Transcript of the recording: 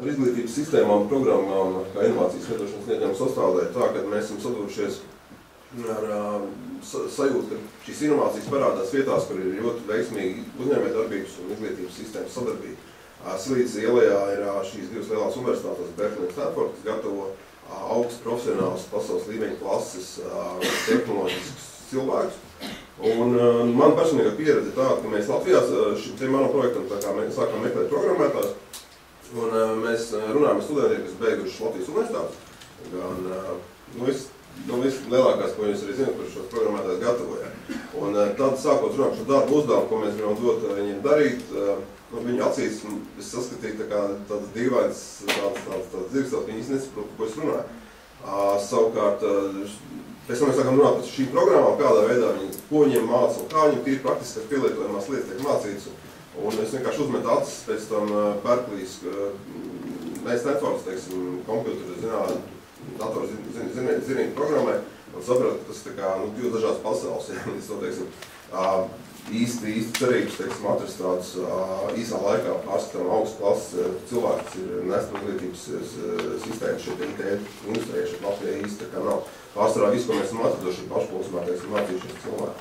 Par izglītības sistēmām, programmām, kā inovācijas veidošanas sniegām sastāvdaļu tā, ka mēs esam sadurušies ar sajūtu, ka šīs inovācijas parādās vietās, kur ir ļoti veiksmīgi uzņēmējdarbības un izglītības sistēmas sadarbība. Silīcas ielajā ir šīs divas lielās universitātes, Berkeley un Stanford, kas gatavo augsts profesionāls pasaules līmeņa klases tehnoloģiskus cilvēkus. Un man personīgā pieredze tāda, ka mēs Latvijā šim manam projektam tā kā mēs sākām meklēt programmētājus, un mēs runājam ar studentiem, kas beiguši Latvijas universitātes. Gan vislielākās, ko jūs arī zināt, par šos programmētājus gatavojām. Un tad sākot runāt par šo darbu uzdevumu, ko mēs gribam dot viņiem darīt, viņu acīs es saskatīju tādas dīvainas, tādas dzirkstās, viņi īsti nesaprot, ko es runāju. Savukārt, pēc tam mēs sākam runāt par šīm programmām, kādā veidā ko viņiem māca un kā viņiem tīri praktiskās pielietojamās lietas tiek mācītas. Un es vienkārši uzmetu acis pēc tam Berkeley's, Stanfords, teiksim, kompjūteru zinātņu, datoru zinību programmai, un sapratu, ka tas ir divas dažādas pasaules. Es to, teiksim, īsti cerības, teiksim, atrast tādus īsā laikā pārskatām augstu klases cilvēku, kas ir nesta izglītības sistēmas šeit IT industrijā, šeit Latvijā īsti tā kā nav. Pārsvarā visu, ko mēs esam atraduši, pašplūsmā, teiksim, mācījušies cilvēku.